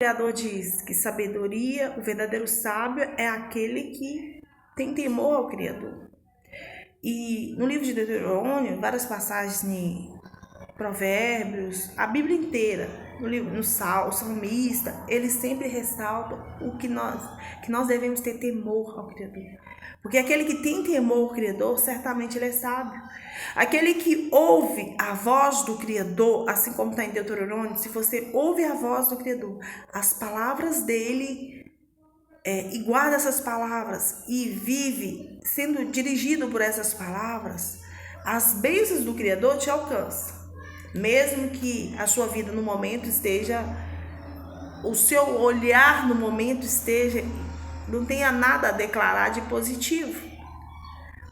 Criador diz que sabedoria, o verdadeiro sábio é aquele que tem temor ao Criador. E no livro de Deuteronômio, várias passagens em Provérbios, a Bíblia inteira, no Salmista, eles sempre ressaltam que nós devemos ter temor ao Criador. Porque aquele que tem temor ao Criador, certamente ele é sábio. Aquele que ouve a voz do Criador, assim como está em Deuteronômio, se você ouve a voz do Criador, as palavras dele, e guarda essas palavras e vive sendo dirigido por essas palavras, as bênçãos do Criador te alcançam. Mesmo que a sua vida no momento esteja, o seu olhar no momento esteja, não tenha nada a declarar de positivo.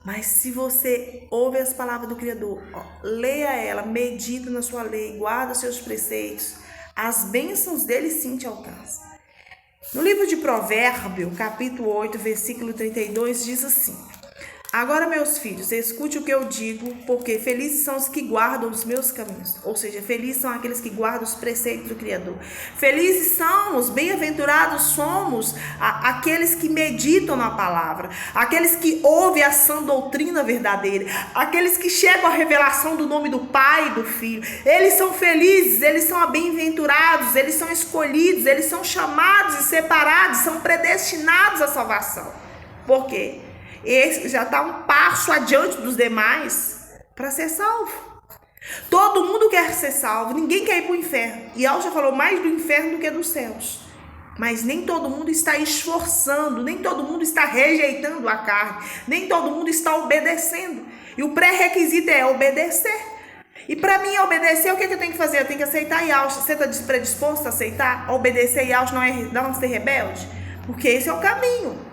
Mas se você ouve as palavras do Criador, leia ela, medita na sua lei, guarda seus preceitos, as bênçãos dele sim te alcançam. No livro de Provérbios, capítulo 8, versículo 32, diz assim: agora, meus filhos, escute o que eu digo, porque felizes são os que guardam os meus caminhos. Ou seja, felizes são aqueles que guardam os preceitos do Criador. Felizes são os bem-aventurados somos aqueles que meditam na palavra, aqueles que ouvem a sã doutrina verdadeira, aqueles que chegam à revelação do nome do Pai e do Filho. Eles são felizes, eles são bem-aventurados, eles são escolhidos, eles são chamados e separados, são predestinados à salvação. Por quê? Esse já está um passo adiante dos demais para ser salvo. Todo mundo quer ser salvo, ninguém quer ir para o inferno. E Al já falou mais do inferno do que dos céus. Mas nem todo mundo está esforçando, nem todo mundo está rejeitando a carne, nem todo mundo está obedecendo. E o pré-requisito é obedecer. E para mim obedecer, o que eu tenho que fazer? Eu tenho que aceitar Yahshua. Você está predisposto a aceitar? A obedecer Yahshua não ser rebelde? Porque esse é o caminho.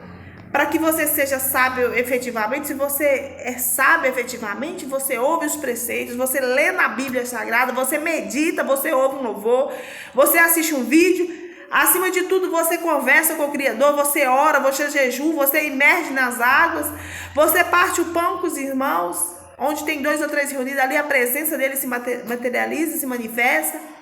Para que você seja sábio efetivamente, se você é sábio efetivamente, você ouve os preceitos, você lê na Bíblia Sagrada, você medita, você ouve um louvor, você assiste um vídeo, acima de tudo você conversa com o Criador, você ora, você jejum, você imerge nas águas, você parte o pão com os irmãos, onde tem 2 ou 3 reunidos, ali a presença dele se materializa, se manifesta.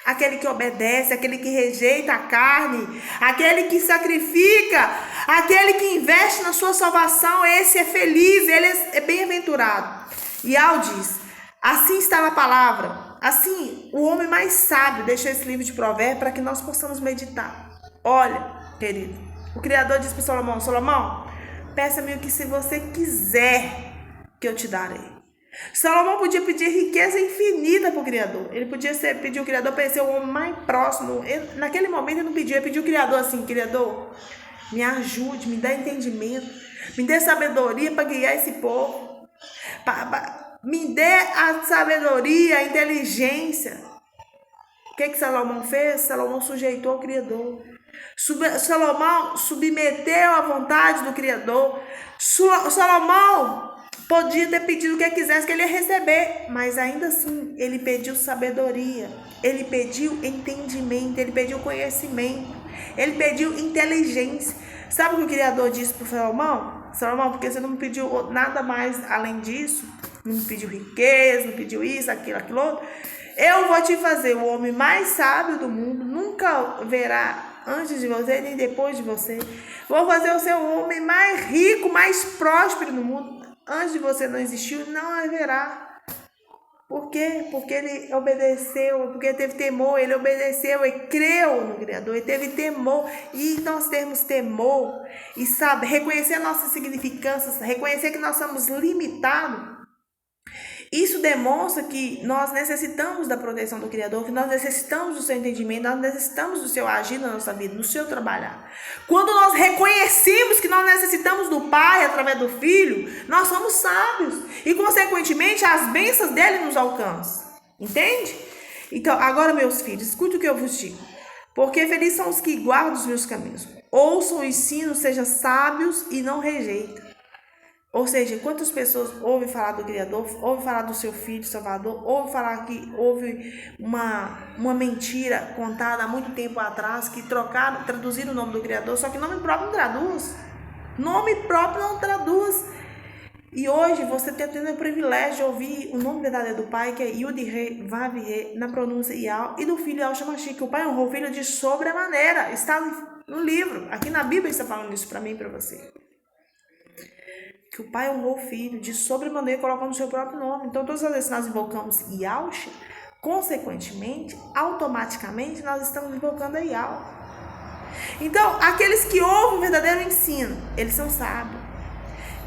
Aquele que obedece, aquele que rejeita a carne, aquele que sacrifica, aquele que investe na sua salvação, esse é feliz, ele é bem-aventurado. E Al diz, assim está na palavra, assim o homem mais sábio deixou esse livro de Provérbios para que nós possamos meditar. Olha, querido, o Criador disse para Salomão, Salomão, peça-me o que se você quiser que eu te darei. Salomão podia pedir riqueza infinita para o Criador. Ele podia pedir o Criador para ser o homem mais próximo. Naquele momento ele não pediu, ele pediu o Criador assim, Criador, me ajude, me dá entendimento, me dê sabedoria para guiar esse povo, me dê a sabedoria, a inteligência. O que Salomão fez? Salomão sujeitou ao Criador. Salomão submeteu à vontade do Criador. Salomão podia ter pedido o que quisesse que ele ia receber, mas ainda assim ele pediu sabedoria, ele pediu entendimento, ele pediu conhecimento, ele pediu inteligência. Sabe o que o Criador disse para o Salomão? Salomão, porque você não me pediu nada mais além disso, não me pediu riqueza, não pediu isso, aquilo outro, eu vou te fazer o homem mais sábio do mundo, nunca verá antes de você nem depois de você. Vou fazer o seu homem mais rico, mais próspero no mundo. Antes de você não existiu, não haverá. Por quê? Porque ele obedeceu, porque teve temor, ele obedeceu, ele creu no Criador, ele teve temor. E nós termos temor e sabe, reconhecer a nossa significância, reconhecer que nós somos limitados. Isso demonstra que nós necessitamos da proteção do Criador, que nós necessitamos do seu entendimento, nós necessitamos do seu agir na nossa vida, do seu trabalhar. Quando nós reconhecemos que nós necessitamos do Pai através do Filho, nós somos sábios e, consequentemente, as bênçãos dele nos alcançam. Entende? Então, agora, meus filhos, escute o que eu vos digo. Porque felizes são os que guardam os meus caminhos. Ouçam o ensino, sejam sábios e não rejeitem. Ou seja, quantas pessoas ouvem falar do Criador, ouvem falar do seu Filho Salvador, ouvem falar que houve uma mentira contada há muito tempo atrás, que traduziram o nome do Criador, só que nome próprio não traduz. Nome próprio não traduz. E hoje você está tendo o privilégio de ouvir o nome verdadeiro do Pai, que é Yud-He, Vav-He, na pronúncia Yal, e do Filho Yahshua Mashiach, que o Pai honrou o Filho de sobremaneira. Está no livro, aqui na Bíblia está falando isso para mim e para você. Que o Pai honrou o Filho de sobremaneira, colocando o seu próprio nome. Então, todas as vezes que nós invocamos Yahshua, consequentemente, automaticamente, nós estamos invocando a Yahweh. Então, aqueles que ouvem o verdadeiro ensino, eles são sábios.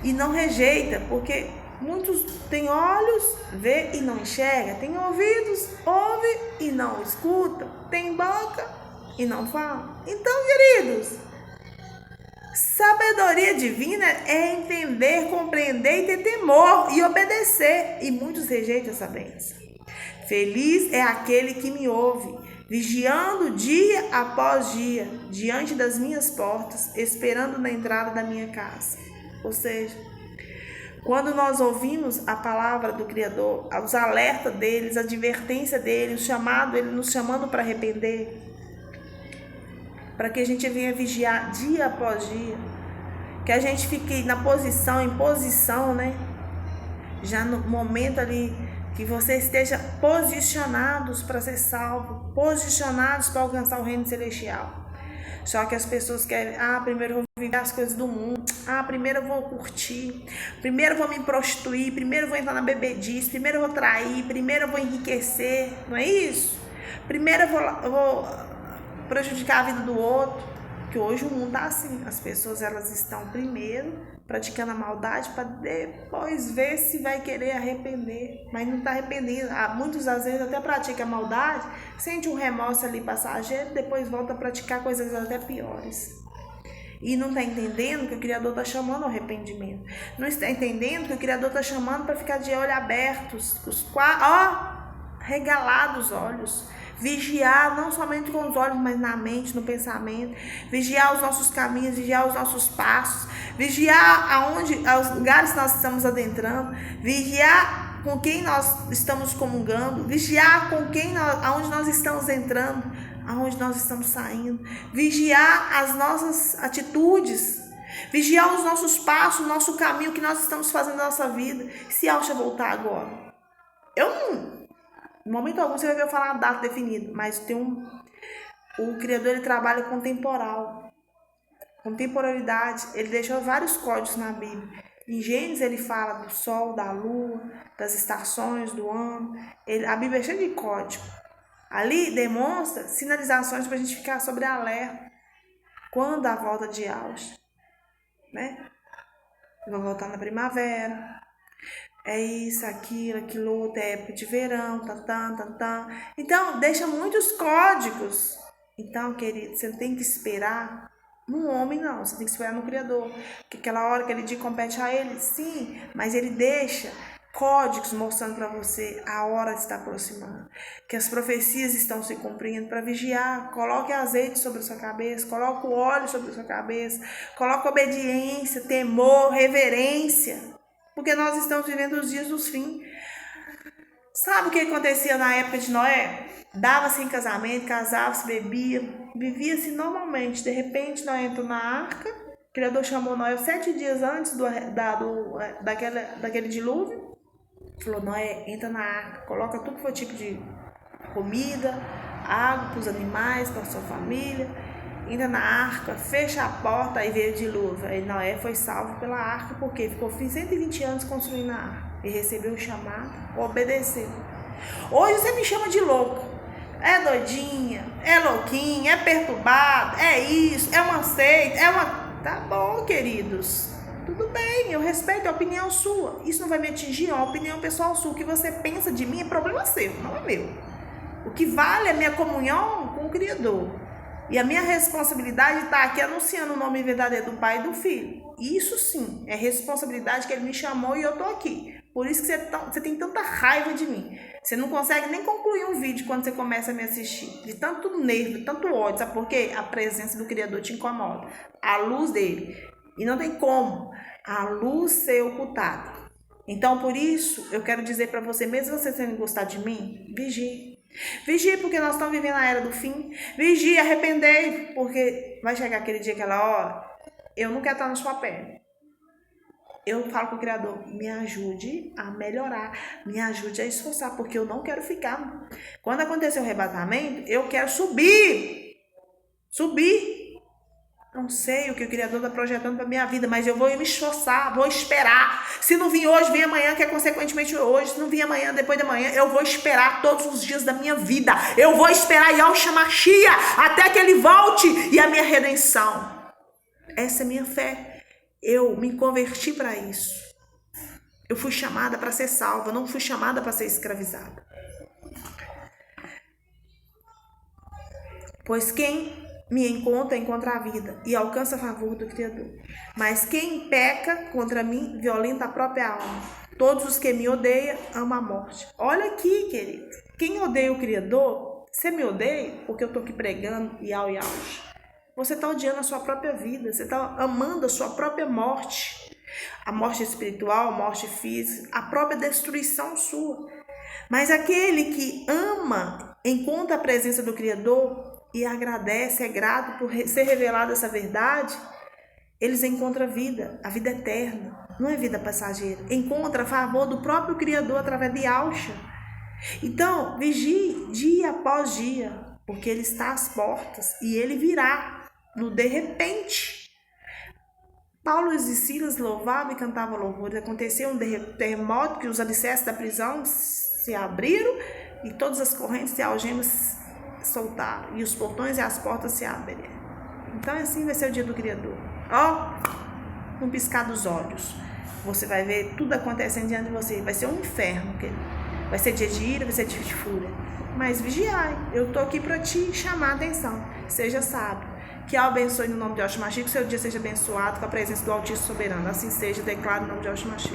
E não rejeita, porque muitos têm olhos, vê e não enxerga. Tem ouvidos, ouve e não escuta. Tem boca e não fala. Então, queridos, sabedoria divina é entender, compreender e ter temor e obedecer. E muitos rejeitam essa bênção. Feliz é aquele que me ouve, vigiando dia após dia, diante das minhas portas, esperando na entrada da minha casa. Ou seja, quando nós ouvimos a palavra do Criador, os alertas deles, a advertência dele, o chamado, ele nos chamando para arrepender, para que a gente venha vigiar dia após dia, que a gente fique na posição, em posição, né? Já no momento ali, que você esteja posicionados para ser salvo, posicionados para alcançar o reino celestial. Só que as pessoas querem, primeiro eu vou viver as coisas do mundo, primeiro eu vou curtir, primeiro eu vou me prostituir, primeiro eu vou entrar na bebedice, primeiro eu vou trair, primeiro eu vou enriquecer, não é isso? Primeiro eu vou prejudicar a vida do outro. Que hoje o mundo tá assim, as pessoas elas estão primeiro praticando a maldade para depois ver se vai querer arrepender, mas não está arrependido. Muitos às vezes até pratica a maldade, sente um remorso ali passageiro, depois volta a praticar coisas até piores. E não está entendendo que o Criador está chamando ao arrependimento. Não está entendendo que o Criador está chamando para ficar de olhos abertos, regalados os olhos. Vigiar não somente com os olhos, mas na mente, no pensamento. Vigiar os nossos caminhos, vigiar os nossos passos. Vigiar os lugares que nós estamos adentrando. Vigiar com quem nós estamos comungando. Vigiar com aonde nós estamos entrando, aonde nós estamos saindo. Vigiar as nossas atitudes. Vigiar os nossos passos, o nosso caminho que nós estamos fazendo na nossa vida. Se Alcha voltar agora, no momento algum você vai ver eu falar uma data definida, mas o Criador ele trabalha com temporal, com temporalidade. Ele deixou vários códigos na Bíblia. Em Gênesis ele fala do sol, da lua, das estações do ano. A Bíblia é cheia de código. Ali demonstra sinalizações para a gente ficar sobre alerta. Quando a volta de Alcha, né? Vou voltar na primavera. É isso, aquilo outro, é época de verão, Então, deixa muitos códigos. Então, querido, você não tem que esperar no homem, não. Você tem que esperar no Criador. Porque aquela hora que ele diz compete a ele, sim. Mas ele deixa códigos mostrando para você a hora está aproximando. Que as profecias estão se cumprindo para vigiar. Coloque azeite sobre a sua cabeça. Coloque o óleo sobre a sua cabeça. Coloque obediência, temor, reverência. Porque nós estamos vivendo os dias dos fins. Sabe o que acontecia na época de Noé? Dava-se em casamento, casava-se, bebia, vivia-se normalmente. De repente, Noé entrou na arca. O Criador chamou Noé 7 dias antes daquele dilúvio. Falou, Noé, entra na arca, coloca tudo que for tipo de comida, água para os animais, para a sua família. Entra na arca, fecha a porta, aí veio o dilúvio. Aí Noé foi salvo pela arca, porque ficou 120 anos construindo a arca. E recebeu o chamado, obedeceu. Hoje você me chama de louco. É doidinha, é louquinha, é perturbado, é isso, é uma seita, Tá bom, queridos. Tudo bem, eu respeito a opinião sua. Isso não vai me atingir, é uma opinião pessoal sua. O que você pensa de mim é problema seu, não é meu. O que vale é a minha comunhão com o Criador. E a minha responsabilidade está aqui anunciando o nome verdadeiro do Pai e do Filho. Isso sim, é responsabilidade que ele me chamou e eu estou aqui. Por isso que você tem tanta raiva de mim. Você não consegue nem concluir um vídeo quando você começa a me assistir. De tanto nervo, tanto ódio. Sabe por quê? A presença do Criador te incomoda. A luz dele. E não tem como a luz ser ocultada. Então, por isso, eu quero dizer para você, mesmo você tendo gostado de mim, vigie. Vigie, porque nós estamos vivendo a era do fim. Vigie, arrependei, porque vai chegar aquele dia, aquela hora. Eu não quero estar na sua pele. eu falo com o Criador, me ajude a melhorar, me ajude a esforçar, porque eu não quero ficar. Quando acontecer o arrebatamento, eu quero subir. Não sei o que o Criador está projetando para minha vida, mas eu vou me esforçar, vou esperar. Se não vir hoje, vem amanhã, que é consequentemente hoje. Se não vir amanhã, depois de amanhã, eu vou esperar todos os dias da minha vida. Eu vou esperar Yahshua Mashiach até que ele volte e a minha redenção. Essa é a minha fé. Eu me converti para isso. Eu fui chamada para ser salva, não fui chamada para ser escravizada. Pois quem me encontra a vida e alcança a favor do Criador. Mas quem peca contra mim, violenta a própria alma. Todos os que me odeiam, amam a morte. Olha aqui, querido. Quem odeia o Criador, você me odeia porque eu estou aqui pregando Yahweh. Você está odiando a sua própria vida, você está amando a sua própria morte. A morte espiritual, a morte física, a própria destruição sua. Mas aquele que ama, encontra a presença do Criador e agradece, é grato por ser revelada essa verdade, eles encontram vida, a vida eterna, não é vida passageira. Encontra a favor do próprio Criador através de Yahshua. Então, vigie dia após dia, porque ele está às portas e ele virá no de repente. Paulo e Silas louvavam e cantavam louvores. Aconteceu um terremoto que os alicerces da prisão se abriram e todas as correntes e algemas soltaram, e os portões e as portas se abrem. Então assim vai ser o dia do Criador. Um piscar dos olhos, você vai ver tudo acontecendo diante de você. Vai ser um inferno, querido. Vai ser dia de ira, vai ser dia de fúria. Mas vigiai, eu estou aqui para te chamar a atenção. Seja sábio. Que ao abençoe no nome de Yahshua Mashiach, que o seu dia seja abençoado com a presença do Altíssimo Soberano. Assim seja, declaro no nome de Yahshua Mashiach.